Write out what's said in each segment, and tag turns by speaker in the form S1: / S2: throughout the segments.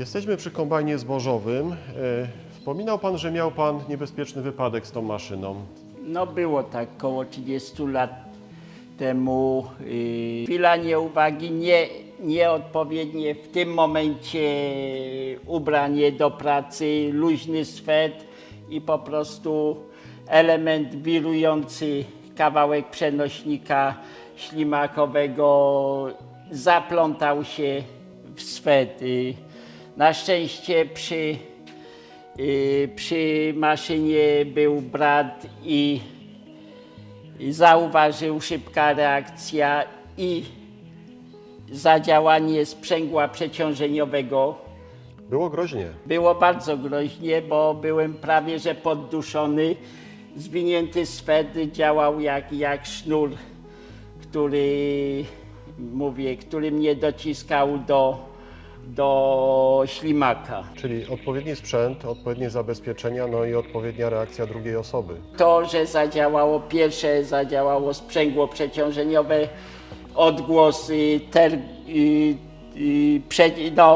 S1: Jesteśmy przy kombajnie zbożowym. Wspominał Pan, że miał Pan niebezpieczny wypadek z tą maszyną.
S2: No było tak około 30 lat temu. Chwila nieuwagi, nieodpowiednie w tym momencie ubranie do pracy, luźny swet i po prostu element wirujący, kawałek przenośnika ślimakowego zaplątał się w swet. Na szczęście przy maszynie był brat i zauważył, szybka reakcja i zadziałanie sprzęgła przeciążeniowego.
S1: Było groźnie.
S2: Było bardzo groźnie, bo byłem prawie że podduszony. Zwinięty swet działał jak sznur, który mnie dociskał do ślimaka.
S1: Czyli odpowiedni sprzęt, odpowiednie zabezpieczenia, no i odpowiednia reakcja drugiej osoby.
S2: To, że pierwsze zadziałało sprzęgło przeciążeniowe, odgłos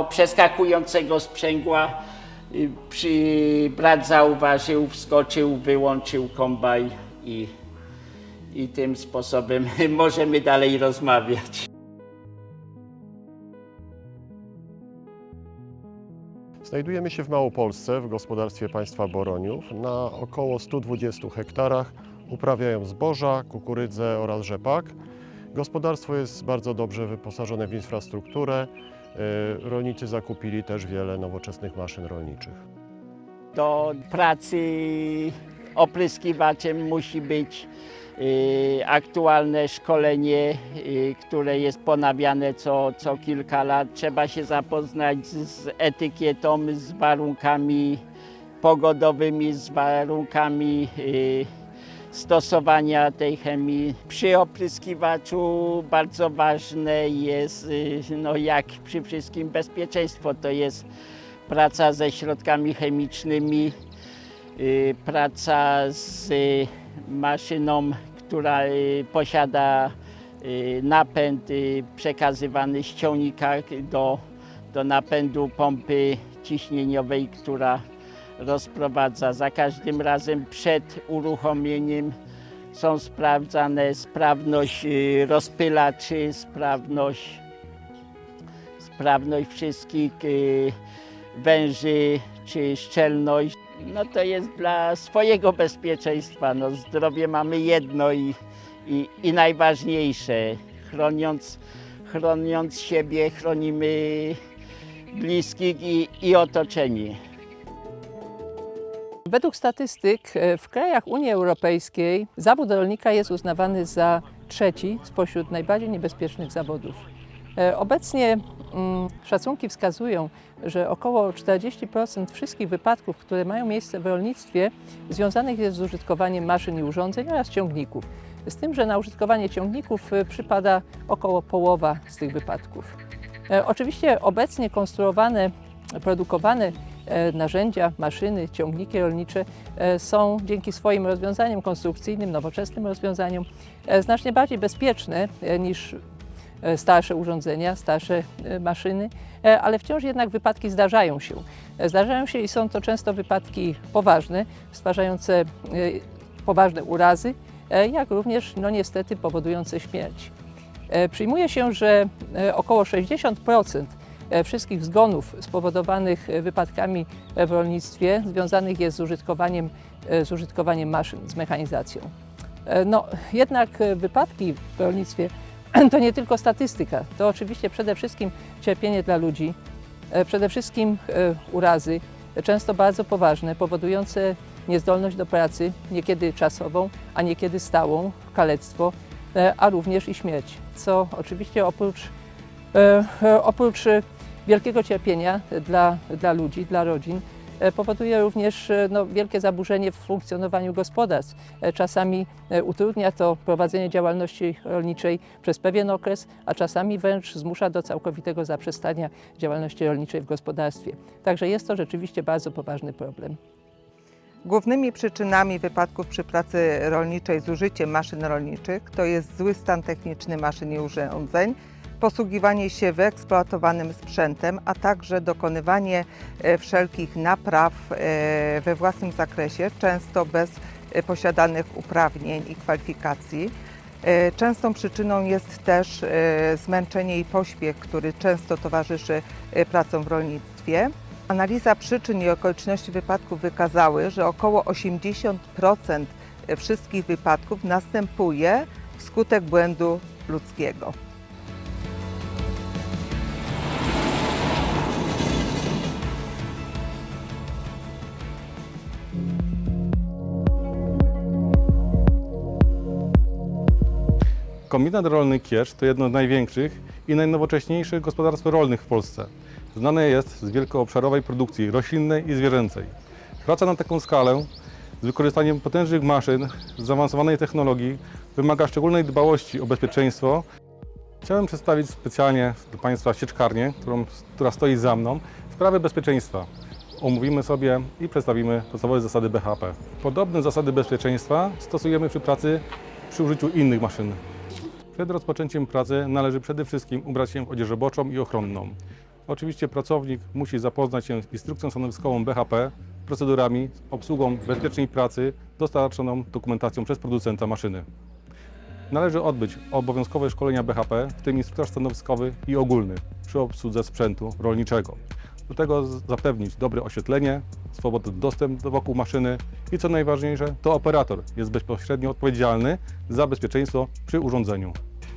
S2: przeskakującego sprzęgła, brat zauważył, wskoczył, wyłączył kombajn i tym sposobem możemy dalej rozmawiać.
S1: Znajdujemy się w Małopolsce, w gospodarstwie państwa Boroniów. Na około 120 hektarach uprawiają zboża, kukurydzę oraz rzepak. Gospodarstwo jest bardzo dobrze wyposażone w infrastrukturę. Rolnicy zakupili też wiele nowoczesnych maszyn rolniczych.
S2: Do pracy opryskiwaczem musi być aktualne szkolenie, które jest ponawiane co kilka lat. Trzeba się zapoznać z etykietą, z warunkami pogodowymi, z warunkami stosowania tej chemii. Przy opryskiwaczu bardzo ważne jest, no jak przy wszystkim, bezpieczeństwo. To jest praca ze środkami chemicznymi, praca z maszyną, która posiada napęd przekazywany z ciągnika do napędu pompy ciśnieniowej, która rozprowadza. Za każdym razem przed uruchomieniem są sprawdzane sprawność rozpylaczy, sprawność wszystkich węży czy szczelność. No to jest dla swojego bezpieczeństwa. No, zdrowie mamy jedno i najważniejsze. Chroniąc siebie, chronimy bliskich i otoczenie.
S3: Według statystyk w krajach Unii Europejskiej zawód rolnika jest uznawany za trzeci spośród najbardziej niebezpiecznych zawodów. Obecnie szacunki wskazują, że około 40% wszystkich wypadków, które mają miejsce w rolnictwie, związanych jest z użytkowaniem maszyn i urządzeń oraz ciągników. Z tym, że na użytkowanie ciągników przypada około połowa z tych wypadków. Oczywiście obecnie konstruowane, produkowane narzędzia, maszyny, ciągniki rolnicze są dzięki swoim rozwiązaniom konstrukcyjnym, nowoczesnym rozwiązaniom znacznie bardziej bezpieczne niż starsze urządzenia, starsze maszyny, ale wciąż jednak wypadki zdarzają się. Zdarzają się i są to często wypadki poważne, stwarzające poważne urazy, jak również no niestety powodujące śmierć. Przyjmuje się, że około 60% wszystkich zgonów spowodowanych wypadkami w rolnictwie związanych jest z użytkowaniem maszyn, z mechanizacją. No, jednak wypadki w rolnictwie to nie tylko statystyka, to oczywiście przede wszystkim cierpienie dla ludzi, przede wszystkim urazy, często bardzo poważne, powodujące niezdolność do pracy, niekiedy czasową, a niekiedy stałą, kalectwo, a również i śmierć, co oczywiście oprócz wielkiego cierpienia dla ludzi, dla rodzin, powoduje również no, wielkie zaburzenie w funkcjonowaniu gospodarstw. Czasami utrudnia to prowadzenie działalności rolniczej przez pewien okres, a czasami wręcz zmusza do całkowitego zaprzestania działalności rolniczej w gospodarstwie. Także jest to rzeczywiście bardzo poważny problem.
S4: Głównymi przyczynami wypadków przy pracy rolniczej z użyciem maszyn rolniczych to jest zły stan techniczny maszyn i urządzeń, posługiwanie się wyeksploatowanym sprzętem, a także dokonywanie wszelkich napraw we własnym zakresie, często bez posiadanych uprawnień i kwalifikacji. Częstą przyczyną jest też zmęczenie i pośpiech, który często towarzyszy pracom w rolnictwie. Analiza przyczyn i okoliczności wypadków wykazały, że około 80% wszystkich wypadków następuje wskutek błędu ludzkiego.
S5: Kombinat rolny Kierz to jedno z największych i najnowocześniejszych gospodarstw rolnych w Polsce. Znane jest z wielkoobszarowej produkcji roślinnej i zwierzęcej. Praca na taką skalę z wykorzystaniem potężnych maszyn, zaawansowanej technologii wymaga szczególnej dbałości o bezpieczeństwo. Chciałem przedstawić specjalnie do Państwa sieczkarnię, która stoi za mną, sprawy bezpieczeństwa. Omówimy sobie i przedstawimy podstawowe zasady BHP. Podobne zasady bezpieczeństwa stosujemy przy pracy przy użyciu innych maszyn. Przed rozpoczęciem pracy należy przede wszystkim ubrać się w odzież roboczą i ochronną. Oczywiście pracownik musi zapoznać się z instrukcją stanowiskową BHP, procedurami, obsługą bezpiecznej pracy, dostarczoną dokumentacją przez producenta maszyny. Należy odbyć obowiązkowe szkolenia BHP, w tym instruktaż stanowiskowy i ogólny przy obsłudze sprzętu rolniczego. Do tego zapewnić dobre oświetlenie, swobodny dostęp wokół maszyny i co najważniejsze, to operator jest bezpośrednio odpowiedzialny za bezpieczeństwo przy urządzeniu.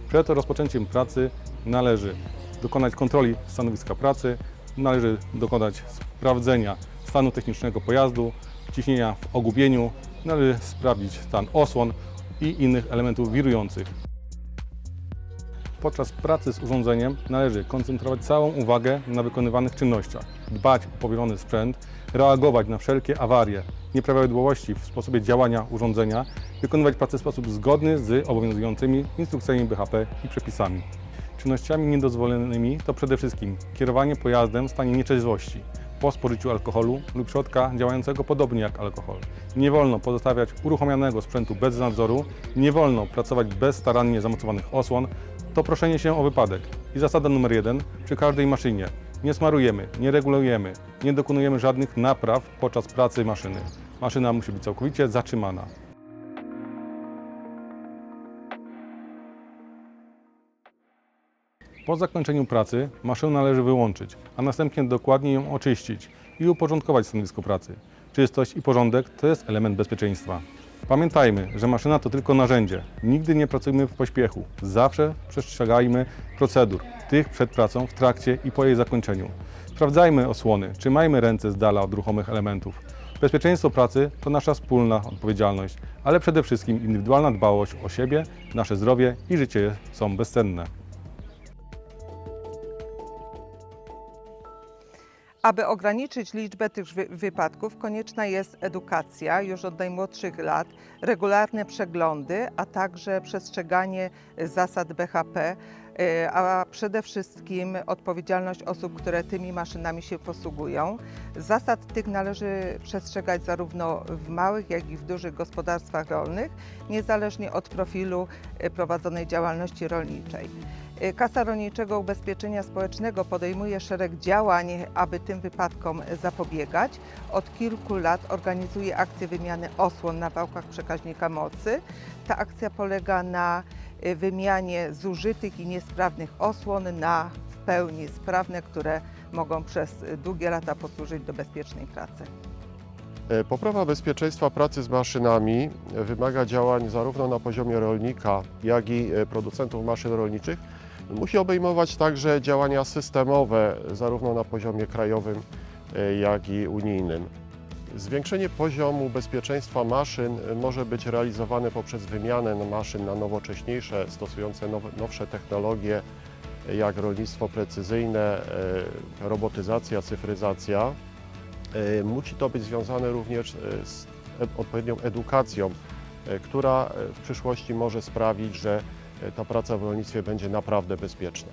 S5: Przed rozpoczęciem pracy należy dokonać kontroli stanowiska pracy, należy dokonać sprawdzenia stanu technicznego pojazdu, ciśnienia w ogubieniu, należy sprawdzić stan osłon i innych elementów wirujących. Podczas pracy z urządzeniem należy koncentrować całą uwagę na wykonywanych czynnościach, dbać o powierzony sprzęt, reagować na wszelkie awarie, nieprawidłowości w sposobie działania urządzenia, wykonywać pracę w sposób zgodny z obowiązującymi instrukcjami BHP i przepisami. Czynnościami niedozwolonymi to przede wszystkim kierowanie pojazdem w stanie nieczeźwości, po spożyciu alkoholu lub środka działającego podobnie jak alkohol. Nie wolno pozostawiać uruchomionego sprzętu bez nadzoru, nie wolno pracować bez starannie zamocowanych osłon. To proszenie się o wypadek. I zasada numer 1 przy każdej maszynie. Nie smarujemy, nie regulujemy, nie dokonujemy żadnych napraw podczas pracy maszyny. Maszyna musi być całkowicie zatrzymana. Po zakończeniu pracy maszynę należy wyłączyć, a następnie dokładnie ją oczyścić i uporządkować stanowisko pracy. Czystość i porządek to jest element bezpieczeństwa. Pamiętajmy, że maszyna to tylko narzędzie. Nigdy nie pracujmy w pośpiechu. Zawsze przestrzegajmy procedur, tych przed pracą, w trakcie i po jej zakończeniu. Sprawdzajmy osłony, trzymajmy ręce z dala od ruchomych elementów. Bezpieczeństwo pracy to nasza wspólna odpowiedzialność, ale przede wszystkim indywidualna dbałość o siebie, nasze zdrowie i życie są bezcenne.
S4: Aby ograniczyć liczbę tych wypadków, konieczna jest edukacja już od najmłodszych lat, regularne przeglądy, a także przestrzeganie zasad BHP, a przede wszystkim odpowiedzialność osób, które tymi maszynami się posługują. Zasad tych należy przestrzegać zarówno w małych, jak i w dużych gospodarstwach rolnych, niezależnie od profilu prowadzonej działalności rolniczej. Kasa Rolniczego Ubezpieczenia Społecznego podejmuje szereg działań, aby tym wypadkom zapobiegać. Od kilku lat organizuje akcję wymiany osłon na wałkach przekaźnika mocy. Ta akcja polega na wymianie zużytych i niesprawnych osłon na w pełni sprawne, które mogą przez długie lata posłużyć do bezpiecznej pracy.
S1: Poprawa bezpieczeństwa pracy z maszynami wymaga działań zarówno na poziomie rolnika, jak i producentów maszyn rolniczych. Musi obejmować także działania systemowe, zarówno na poziomie krajowym, jak i unijnym. Zwiększenie poziomu bezpieczeństwa maszyn może być realizowane poprzez wymianę maszyn na nowocześniejsze, stosujące nowsze technologie, jak rolnictwo precyzyjne, robotyzacja, cyfryzacja. Musi to być związane również z odpowiednią edukacją, która w przyszłości może sprawić, że ta praca w rolnictwie będzie naprawdę bezpieczna.